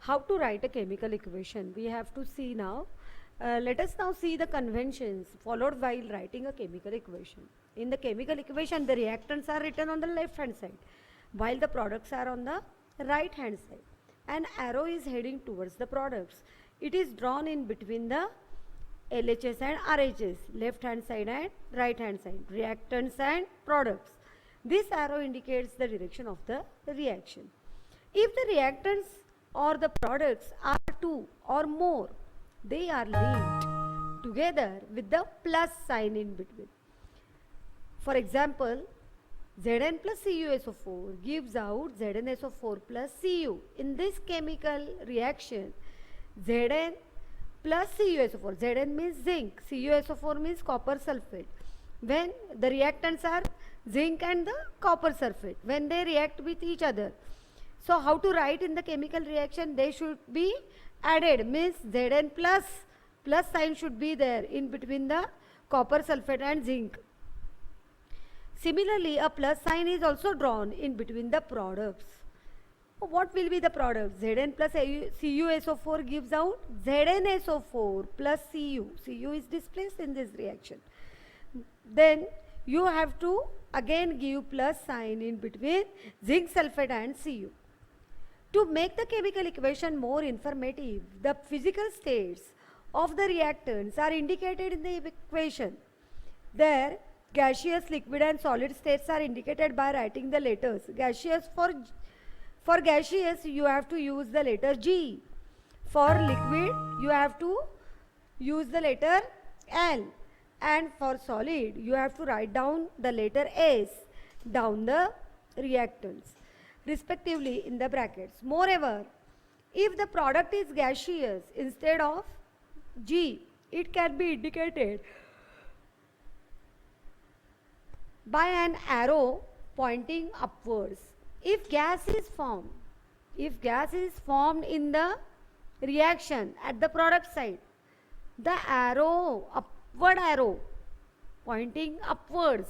how to write a chemical equation. We have to see now. Let us now see the conventions followed while writing a chemical equation. In the chemical equation, the reactants are written on the left hand side, while the products are on the right hand side. An arrow is heading towards the products. It is drawn in between the LHS and RHS, left hand side and right hand side, reactants and products. This arrow indicates the direction of the reaction. If the reactants or the products are two or more, they are linked together with the plus sign in between. For example, Zn plus CuSO4 gives out ZnSO4 plus Cu. In this chemical reaction, Zn plus CuSO4, Zn means zinc, CuSO4 means copper sulfate. When the reactants are zinc and the copper sulfate, when they react with each other. So how to write in the chemical reaction? They should be added, means Zn plus sign should be there in between the copper sulfate and zinc. Similarly, a plus sign is also drawn in between the products. What will be the product? Zn plus CuSO4 gives out ZnSO4 plus Cu. Cu is displaced in this reaction. Then you have to again give plus sign in between zinc sulfate and Cu. To make the chemical equation more informative, the physical states of the reactants are indicated in the equation. There, gaseous, liquid and solid states are indicated by writing the letters. Gaseous, for gaseous you have to use the letter G. For liquid you have to use the letter L. And for solid you have to write down the letter S down the reactants respectively in the brackets. Moreover, if the product is gaseous, instead of G, it can be indicated by an arrow pointing upwards. If gas is formed in the reaction at the product side, the upward arrow pointing upwards,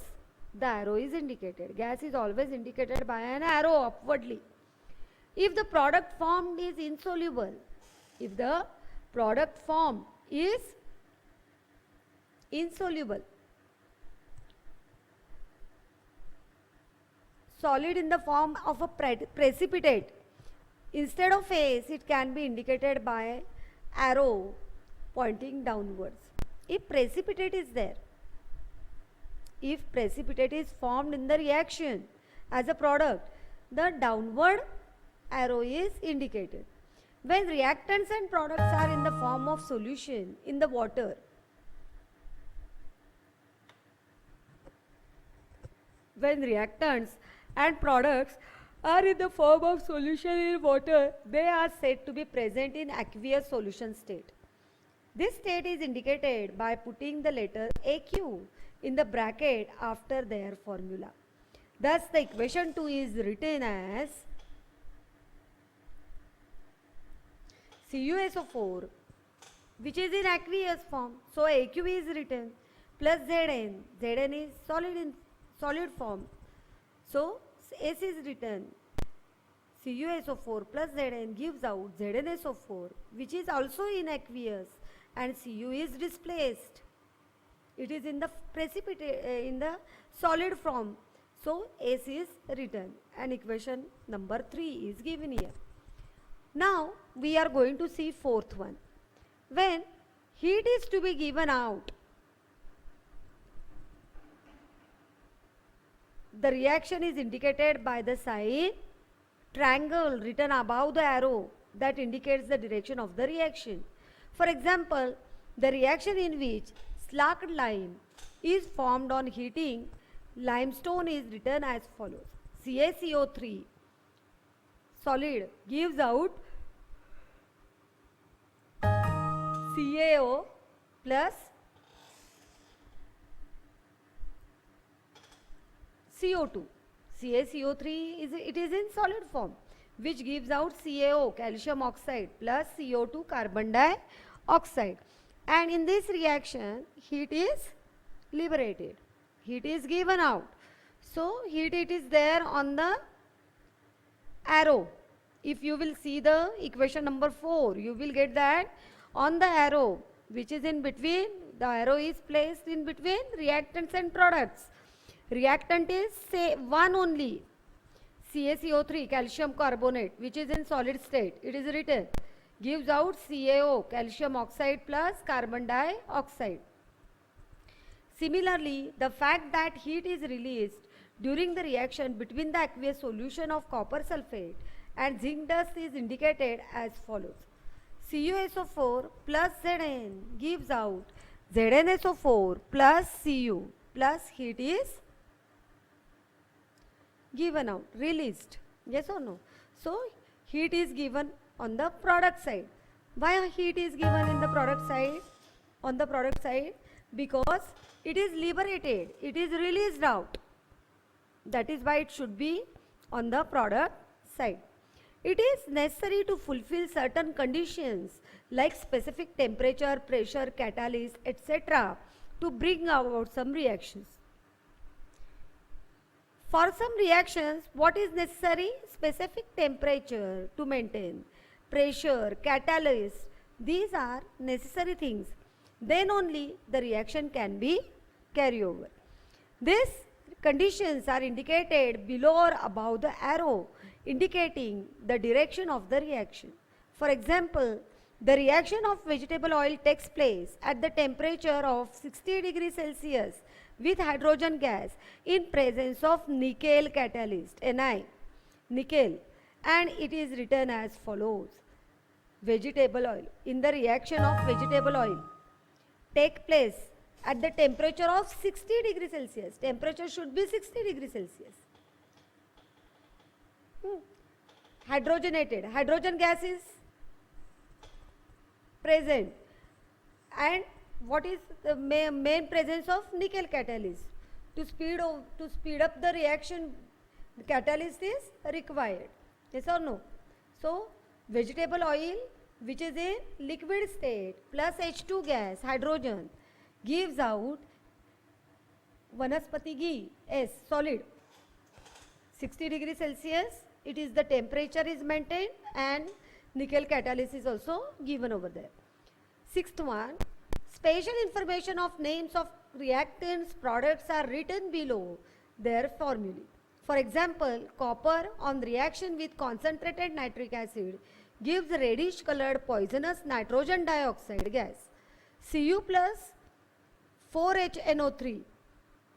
the arrow is indicated. Gas is always indicated by an arrow upwardly. If the product formed is insoluble, solid in the form of a precipitate, instead of S, it can be indicated by arrow pointing downwards. If precipitate is formed in the reaction as a product, the downward arrow is indicated. When reactants and products are in the form of solution in the water, they are said to be present in aqueous solution state. This state is indicated by putting the letter AQ in the bracket after their formula. Thus, the equation 2 is written as CuSO4, which is in aqueous form. So, AQ is written plus Zn. Zn is solid form. So, S is written. CuSO4 plus Zn gives out ZnSO4, which is also in aqueous, and Cu is displaced. It is in the in the solid form. So S is written, and equation number 3 is given here. Now we are going to see fourth one. When heat is to be given out, the reaction is indicated by the sign triangle written above the arrow that indicates the direction of the reaction. For example, the reaction in which slacked lime is formed on heating limestone is written as follows. CaCO3 solid gives out CaO plus CO2. CaCO3 is in solid form, which gives out CaO, calcium oxide, plus CO2, carbon dioxide. And in this reaction, heat is liberated. Heat is given out. So, heat it is there on the arrow if you will see the equation number 4, you will get that on the arrow which is in between, the arrow is placed in between reactants and products. Reactant is say one only, CaCO3, calcium carbonate, which is in solid state. It is written, gives out CaO, calcium oxide plus carbon dioxide. Similarly, the fact that heat is released during the reaction between the aqueous solution of copper sulfate and zinc dust is indicated as follows. CuSO4 plus Zn gives out ZnSO4 plus Cu plus heat is given out, released. Yes or no? So, heat is given on the product side. Why heat is given in the product side? On the product side, because it is liberated, it is released out. That is why it should be on the product side. It is necessary to fulfill certain conditions like specific temperature, pressure, catalyst, etc. to bring about some reactions. For some reactions, what is necessary? Specific temperature to maintain, pressure, catalyst, these are necessary things. Then only the reaction can be carried over. These conditions are indicated below or above the arrow, indicating the direction of the reaction. For example, the reaction of vegetable oil takes place at the temperature of 60 degrees Celsius with hydrogen gas in presence of nickel catalyst, Ni, nickel, and it is written as follows. Vegetable oil, in the reaction of vegetable oil, take place at the temperature of 60 degrees Celsius. Temperature should be 60 degrees Celsius. Hydrogenated, hydrogen gas is present, and what is the main presence of nickel catalyst? To speed up the reaction, the catalyst is required. Yes or no? So, vegetable oil which is in liquid state plus H2 gas, hydrogen, gives out vanaspati ghee, S, solid. 60 degrees Celsius, it is the temperature is maintained and nickel catalyst is also given over there. Sixth one, special information of names of reactants, products are written below their formulae. For example, copper on reaction with concentrated nitric acid gives reddish colored poisonous nitrogen dioxide gas. Cu plus 4HNO3.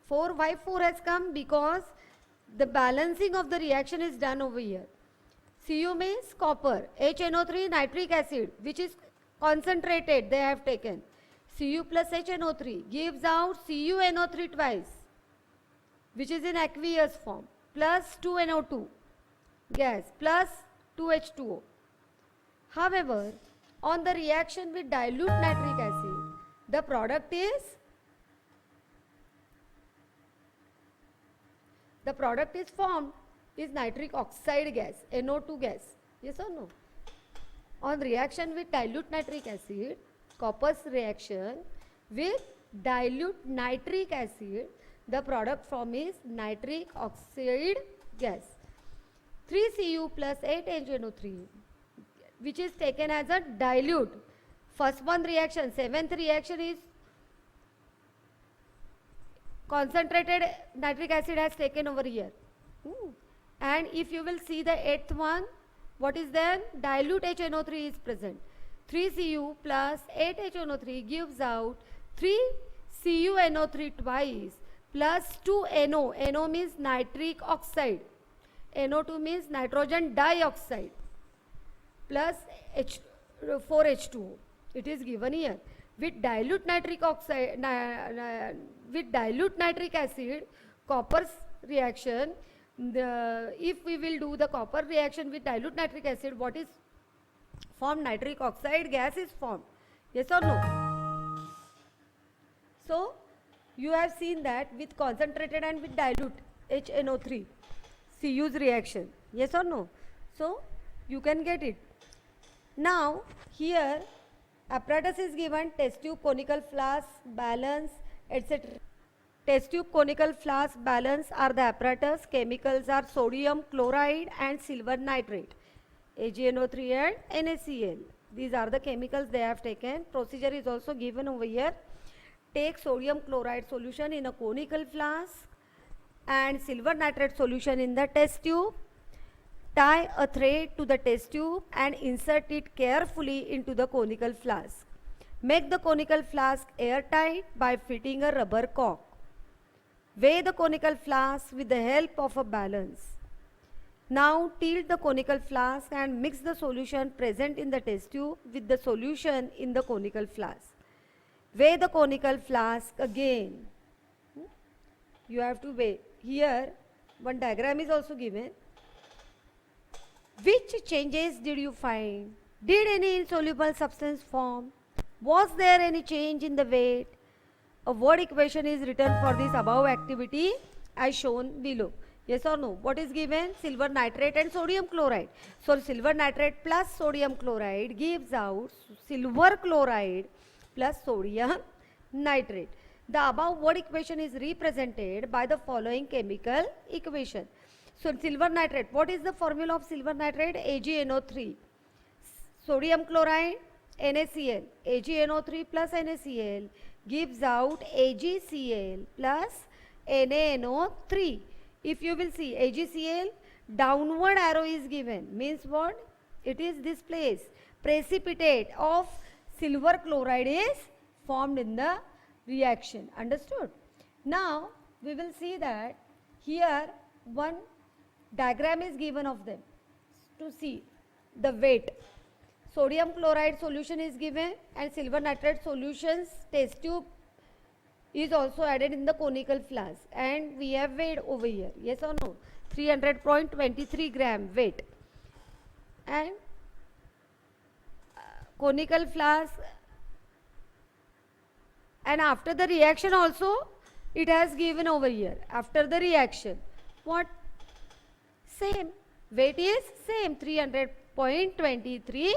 Why 4 has come? Because the balancing of the reaction is done over here. Cu means copper, HNO3 nitric acid, which is concentrated, they have taken. Cu plus HNO3 gives out CuNO3 twice, which is in aqueous form, plus 2NO2 gas, plus 2H2O. However, on the reaction with dilute nitric acid, the product is formed is nitric oxide gas, NO2 gas. Yes or no? On reaction with dilute nitric acid, copper's reaction with dilute nitric acid, the product form is nitric oxide gas. 3Cu plus 8HNO3, which is taken as a dilute. First one reaction, seventh reaction is concentrated nitric acid has taken over here. And if you will see the eighth one, what is there? Dilute HNO3 is present. 3Cu plus 8HNO3 gives out 3CuNO3 twice plus 2NO. NO means nitric oxide. NO2 means nitrogen dioxide plus 4H2O. It is given here. With dilute nitric oxide, with dilute nitric acid, copper's reaction, if we will do the copper reaction with dilute nitric acid, what is formed? Nitric oxide gas is formed. Yes or no? So, you have seen that with concentrated and with dilute HNO3, Cu's reaction. Yes or no? So, you can get it. Now, here apparatus is given, test tube, conical flask, balance, etc. Test tube, conical flask, balance are the apparatus. Chemicals are sodium chloride and silver nitrate. AgNO3 and NaCl. These are the chemicals they have taken. Procedure is also given over here. Take sodium chloride solution in a conical flask and silver nitrate solution in the test tube. Tie a thread to the test tube and insert it carefully into the conical flask. Make the conical flask airtight by fitting a rubber cork. Weigh the conical flask with the help of a balance. Now tilt the conical flask and mix the solution present in the test tube with the solution in the conical flask. Weigh the conical flask again. You have to weigh. Here one diagram is also given. Which changes did you find? Did any insoluble substance form? Was there any change in the weight? A word equation is written for this above activity as shown below. Yes or no? What is given? Silver nitrate and sodium chloride. So silver nitrate plus sodium chloride gives out silver chloride plus sodium nitrate. The above word equation is represented by the following chemical equation. So silver nitrate, what is the formula of silver nitrate? AgNO3. Sodium chloride, NaCl. AgNO3 plus NaCl gives out AgCl plus NaNO3. If you will see AgCl, downward arrow is given. Means what? It is this place. Precipitate of silver chloride is formed in the reaction. Understood? Now we will see that here one diagram is given of them to see the weight. Sodium chloride solution is given and silver nitrate solutions test tube is also added in the conical flask and we have weighed over here. Yes or no? 300.23 gram weight. And conical flask, and after the reaction also it has given over here. After the reaction, what? Same. Weight is same, 300.23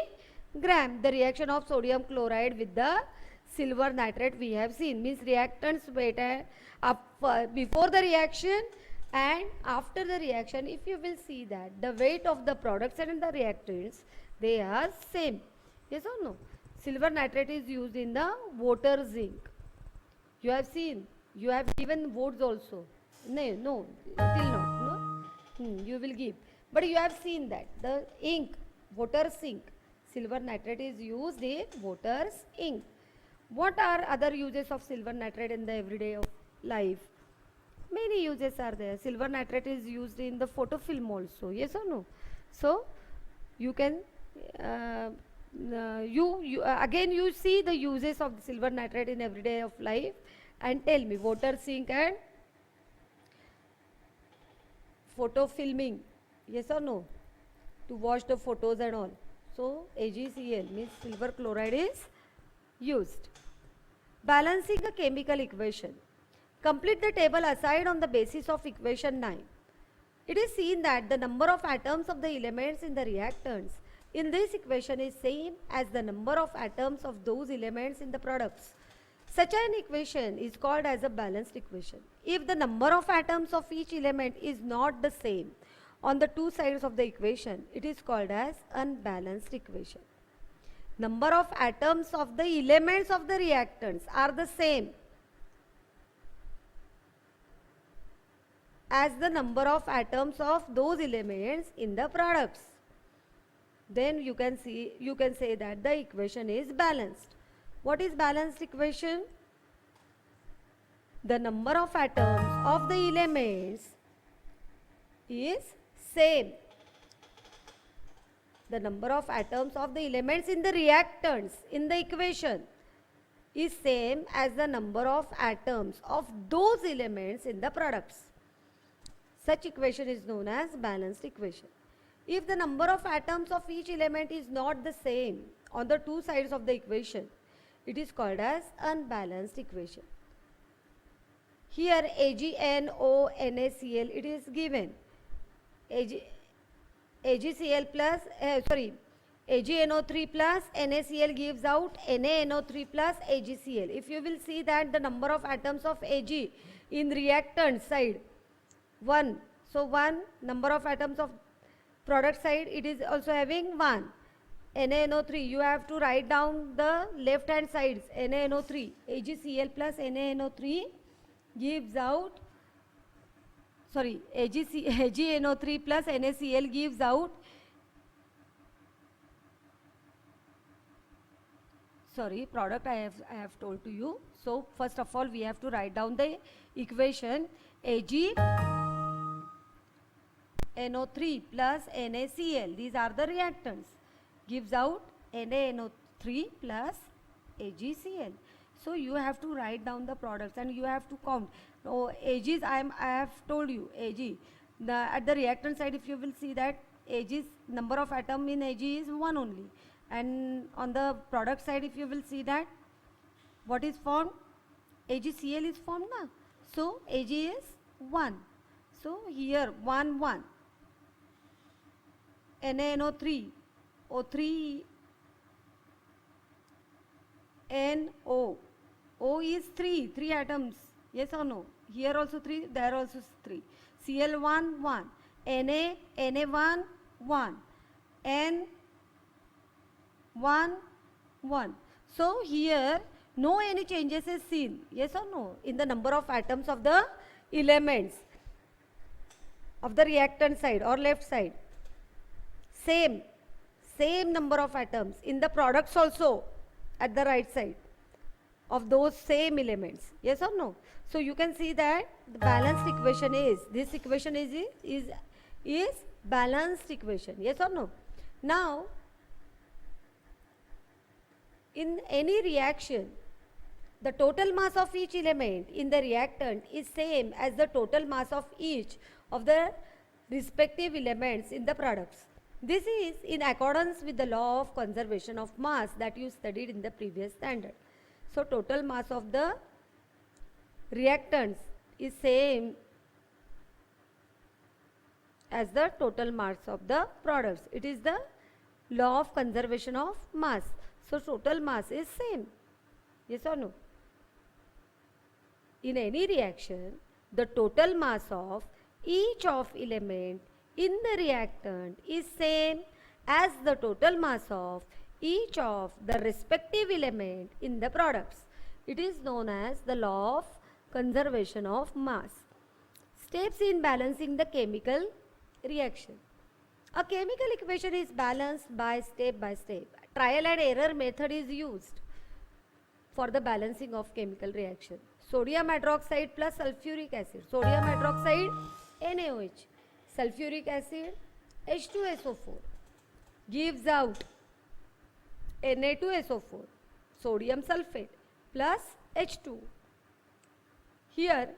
gram. The reaction of sodium chloride with the silver nitrate we have seen. Means reactants weight before the reaction and after the reaction. If you will see that the weight of the products and the reactants, they are same. Yes or no? Silver nitrate is used in the water zinc. You have seen. You have given words also. No, till not. No, you will give. But you have seen that the ink, water's ink, silver nitrate is used in water's ink. What are other uses of silver nitrate in the everyday of life? Many uses are there. Silver nitrate is used in the photofilm also. Yes or no? So you can again you see the uses of the silver nitrate in everyday of life and tell me water zinc and photofilming. Yes or no? To watch the photos and all. So AgCl means silver chloride is used. Balancing a chemical equation. Complete the table aside on the basis of equation 9. It is seen that the number of atoms of the elements in the reactants in this equation is same as the number of atoms of those elements in the products. Such an equation is called as a balanced equation. If the number of atoms of each element is not the same on the two sides of the equation, it is called as unbalanced equation. Number of atoms of the elements of the reactants are the same as the number of atoms of those elements in the products. Then you can say that the equation is balanced. What is balanced equation? The number of atoms of the elements is same. The number of atoms of the elements in the reactants in the equation is same as the number of atoms of those elements in the products. Such equation is known as balanced equation. If the number of atoms of each element is not the same on the two sides of the equation, it is called as unbalanced equation. Here AgNO-NaCl it is given. AgCl plus AgNO3 plus NaCl gives out NaNO3 plus AgCl. If you will see that the number of atoms of Ag in reactant side 1. So 1 number of atoms of Product side, it is also having 1. NaNO3, you have to write down the left hand sides. NaNO3, AgCl plus NaNO3 gives out, sorry, AgNO3 plus NaCl gives out, sorry, product I have told to you. So first of all, we have to write down the equation. AgNO3 plus NaCl, these are the reactants, gives out NaNO3 plus AgCl. So you have to write down the products and you have to count. Oh, Ags, I have told you, Ag. At the reactant side, if you will see that Ag's number of atom in Ag is 1 only. And on the product side, if you will see that, what is formed? AgCl is formed now. So Ag is 1. So here 1, 1. NaNO3, O3, NO. O is 3 atoms. Yes or no? Here also 3, there also 3. Cl1, 1. Na1, 1. N, 1, 1. So here no any changes is seen. Yes or no? In the number of atoms of the elements of the reactant side or left side. Same number of atoms in the products also at the right side of those same elements. Yes or no? So you can see that the balanced equation is, this equation is balanced equation. Yes or no? Now in any reaction, the total mass of each element in the reactant is same as the total mass of each of the respective elements in the products. This is in accordance with the law of conservation of mass that you studied in the previous standard. So total mass of the reactants is same as the total mass of the products. It is the law of conservation of mass. So total mass is same. Yes or no? In any reaction, the total mass of each of element in the reactant is same as the total mass of each of the respective element in the products. It is known as the law of conservation of mass. Steps in balancing the chemical reaction. A chemical equation is balanced by step. Trial and error method is used for the balancing of chemical reaction. Sodium hydroxide plus sulfuric acid. Sodium hydroxide NaOH. Sulfuric acid H2SO4 gives out Na2SO4, sodium sulfate plus H2. Here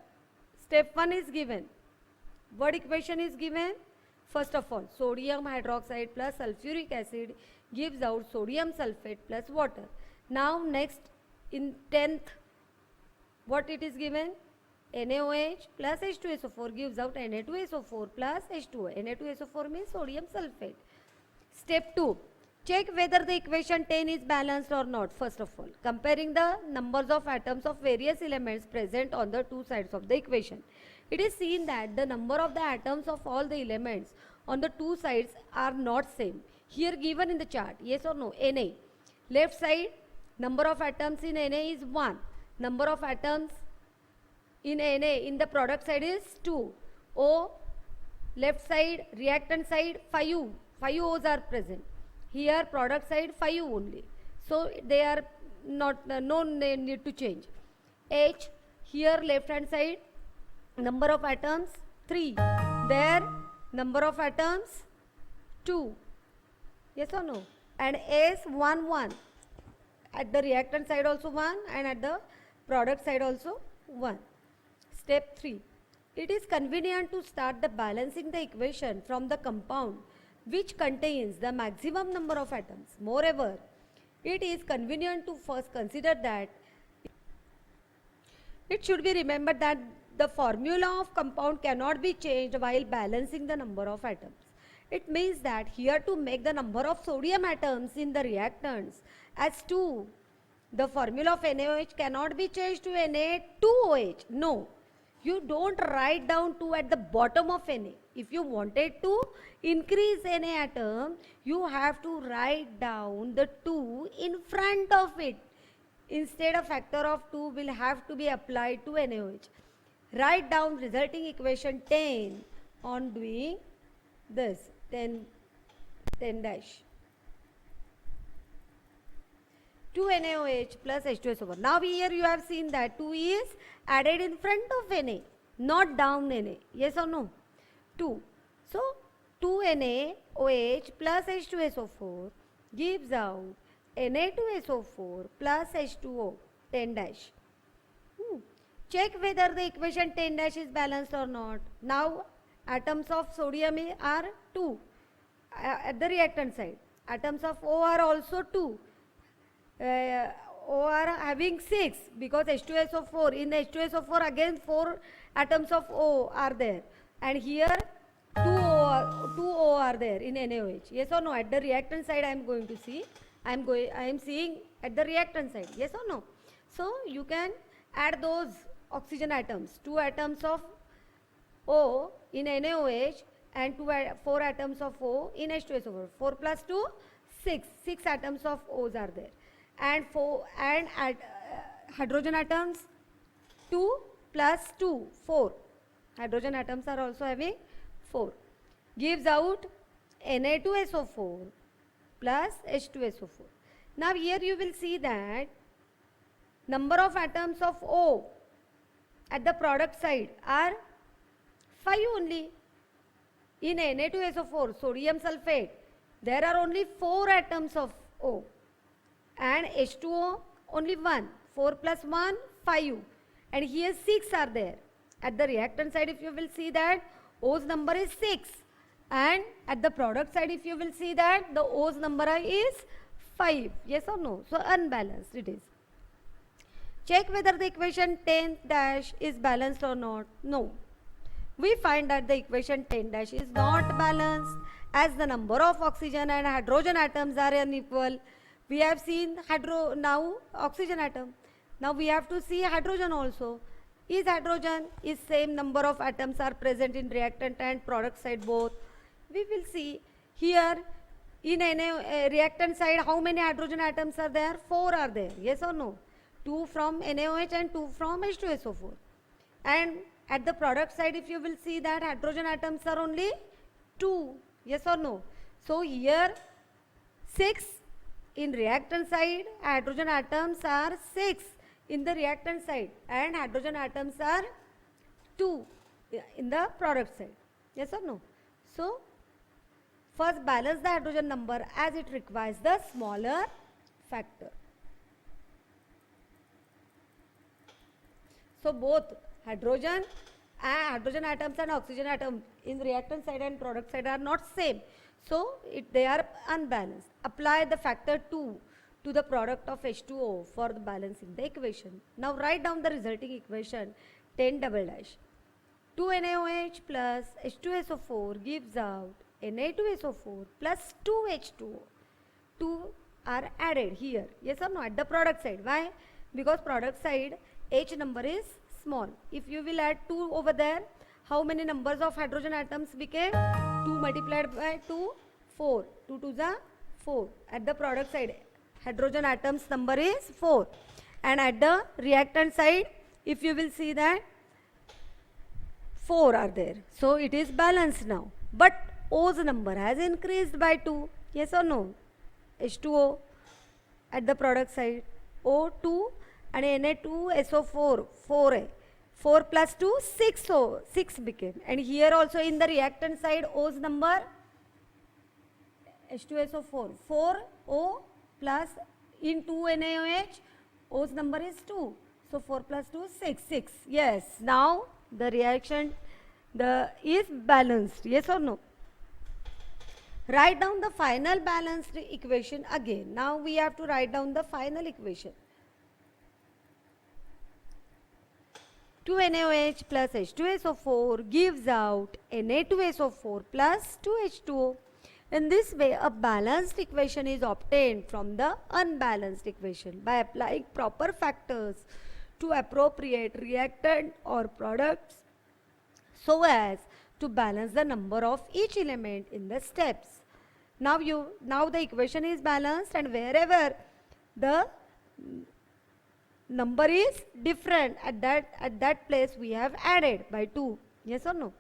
step 1 is given. What equation is given? First of all, sodium hydroxide plus sulfuric acid gives out sodium sulfate plus water. Now next in 10th, what it is given? NaOH plus H2SO4 gives out Na2SO4 plus H2O. Na2SO4 means sodium sulfate. Step 2. Check whether the equation 10 is balanced or not. First of all, comparing the numbers of atoms of various elements present on the two sides of the equation. It is seen that the number of the atoms of all the elements on the two sides are not same. Here given in the chart, yes or no? Na. Left side, number of atoms in Na is 1. Number of atoms in Na in the product side is 2. O, left side, reactant side 5. 5 O's are present. Here product side 5 only. So they are not, no need to change. H, here left hand side, number of atoms 3. There number of atoms 2. Yes or no? And S 1, 1. At the reactant side also 1 and at the product side also 1. Step 3. It is convenient to start the balancing the equation from the compound which contains the maximum number of atoms. Moreover, it is convenient to first consider that it should be remembered that the formula of compound cannot be changed while balancing the number of atoms. It means that here to make the number of sodium atoms in the reactants as 2, the formula of NaOH cannot be changed to Na2OH. No, you don't write down 2 at the bottom of Na. If you wanted to increase any atom, you have to write down the 2 in front of it. Instead, a factor of 2 will have to be applied to NaOH. Write down resulting equation 10 on doing this 10 dash. 2 NaOH plus H2SO4. Now here you have seen that 2 is added in front of Na, not down Na. Yes or no? 2. So 2 NaOH plus H2SO4 gives out Na2SO4 plus H2O 10 dash. Check whether the equation 10 dash is balanced or not. Now atoms of sodium are 2 at the reactant side. Atoms of O are also 2. O are having 6 because H2SO4. In H2SO4 again 4 atoms of O are there, and here 2 O are there in NaOH. Yes or no? At the reactant side I am going to see. I am seeing at the reactant side. Yes or no? So you can add those oxygen atoms. 2 atoms of O in NaOH and 4 atoms of O in H2SO4. 4 plus 2, 6. 6 atoms of O's are there. And hydrogen atoms 2 plus 2, 4. Hydrogen atoms are also having 4. Gives out Na2SO4 plus H2SO4. Now here you will see that number of atoms of O at the product side are 5 only. In Na2SO4, sodium sulfate, there are only 4 atoms of O, and H2O only 1. 4 plus 1, 5. And here 6 are there. At the reactant side if you will see that O's number is 6. And at the product side if you will see that the O's number is 5. Yes or no? So unbalanced it is. Check whether the equation 10 dash is balanced or not. No. We find that the equation 10 dash is not balanced as the number of oxygen and hydrogen atoms are unequal. We have seen now oxygen atom. Now we have to see hydrogen also. Is hydrogen is same number of atoms are present in reactant and product side both. We will see here in reactant side how many hydrogen atoms are there? 4 are there. Yes or no? 2 from NaOH and 2 from H2SO4. And at the product side if you will see that hydrogen atoms are only 2. Yes or no? So here 6 in reactant side, hydrogen atoms are 6 in the reactant side, and hydrogen atoms are 2 in the product side. Yes or no? So first balance the hydrogen number as it requires the smaller factor. So both hydrogen atoms and oxygen atom in reactant side and product side are not same. So they are unbalanced. Apply the factor 2 to the product of H2O for the balancing the equation. Now write down the resulting equation 10 double dash. 2 NaOH plus H2SO4 gives out Na2SO4 plus 2 H2O. 2 are added here. Yes or no? At the product side. Why? Because product side H number is small. If you will add 2 over there, how many numbers of hydrogen atoms became? 2 multiplied by 2, 4. 2 to the 4. At the product side, hydrogen atoms number is 4. And at the reactant side, if you will see that 4 are there. So it is balanced now. But O's number has increased by 2. Yes or no? H2O at the product side. O2 and Na2SO4, 4A. 4 plus 2, 6 O, 6 became. And here also in the reactant side, O's number, H2SO4, 4 O plus in 2 NaOH, O's number is 2. So 4 plus 2, 6, 6. Yes, now the reaction is balanced. Yes or no? Write down the final balanced equation again. Now we have to write down the final equation. 2 NaOH plus H2SO4 gives out Na2SO4 plus 2H2O. In this way, a balanced equation is obtained from the unbalanced equation by applying proper factors to appropriate reactant or products so as to balance the number of each element in the steps. Now the equation is balanced, and wherever the number is different, at that place we have added by 2. Yes or no?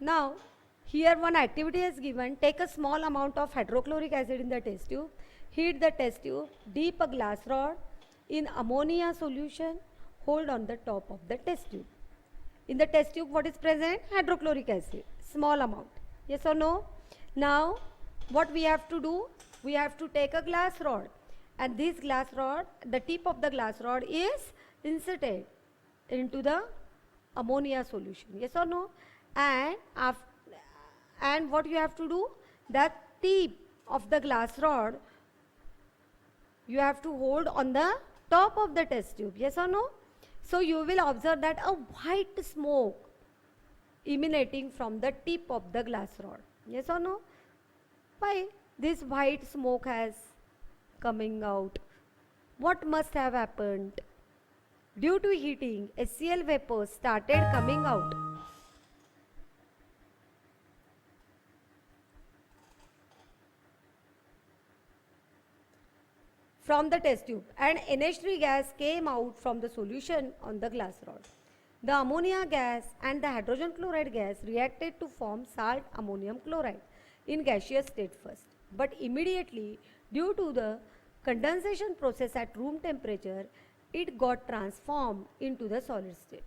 Now, here one activity is given. Take a small amount of hydrochloric acid in the test tube. Heat the test tube. Dip a glass rod in ammonia solution. Hold on the top of the test tube. In the test tube, what is present? Hydrochloric acid. Small amount. Yes or no? Now, what we have to do? We have to take a glass rod. And this glass rod, the tip of the glass rod is inserted into the ammonia solution. Yes or no? And what you have to do, that tip of the glass rod you have to hold on the top of the test tube. Yes or no? So you will observe that a white smoke emanating from the tip of the glass rod. Yes or no? Why this white smoke has coming out? What must have happened? Due to heating, HCl vapors started coming out. From the test tube, and NH3 gas came out from the solution on the glass rod. The ammonia gas and the hydrogen chloride gas reacted to form salt ammonium chloride in gaseous state first, but immediately due to the condensation process at room temperature, it got transformed into the solid state.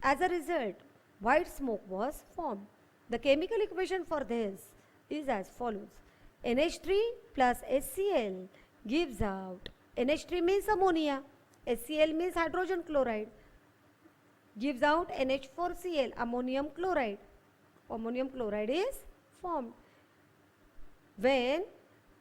As a result, white smoke was formed. The chemical equation for this is as follows. NH3 plus HCl gives out, NH3 means ammonia, HCl means hydrogen chloride, gives out NH4Cl, ammonium chloride. Ammonium chloride is formed. When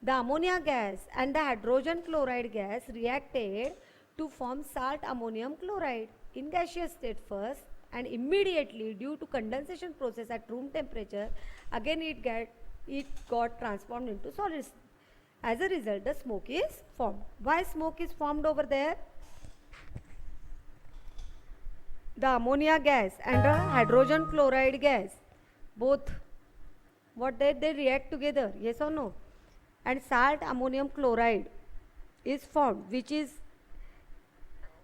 the ammonia gas and the hydrogen chloride gas reacted to form salt ammonium chloride in gaseous state first, and immediately due to condensation process at room temperature, again it got transformed into solid state. As a result, the smoke is formed. Why smoke is formed over there? The ammonia gas and the hydrogen chloride gas, both, what they react together? Yes or no? And salt ammonium chloride is formed, which is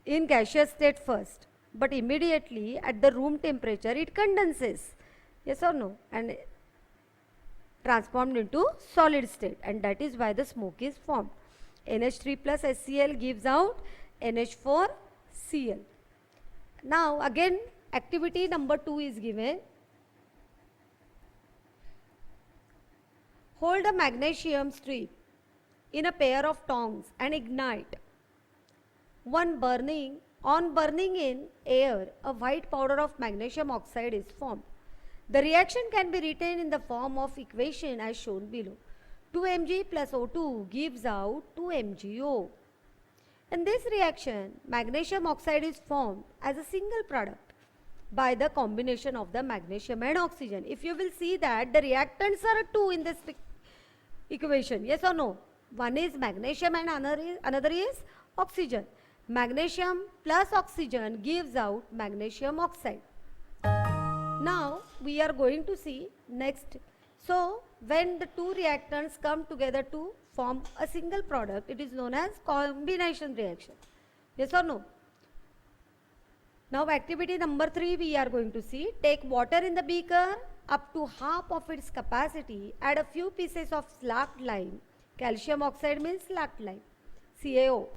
in gaseous state first, but immediately at the room temperature it condenses. Yes or no? And transformed into solid state, and that is why the smoke is formed. NH3 plus HCl gives out NH4Cl. Now again activity number 2 is given. Hold a magnesium strip in a pair of tongs and ignite. On burning in air, a white powder of magnesium oxide is formed. The reaction can be written in the form of equation as shown below. 2 Mg plus O2 gives out 2 MgO. In this reaction, magnesium oxide is formed as a single product by the combination of the magnesium and oxygen. If you will see that the reactants are 2 in this equation, yes or no? One is magnesium and another is oxygen. Magnesium plus oxygen gives out magnesium oxide. Now we are going to see next. So when the two reactants come together to form a single product, it is known as combination reaction. Yes or no? Now activity number 3 we are going to see. Take water in the beaker up to half of its capacity. Add a few pieces of slacked lime. Calcium oxide means slacked lime, CaO.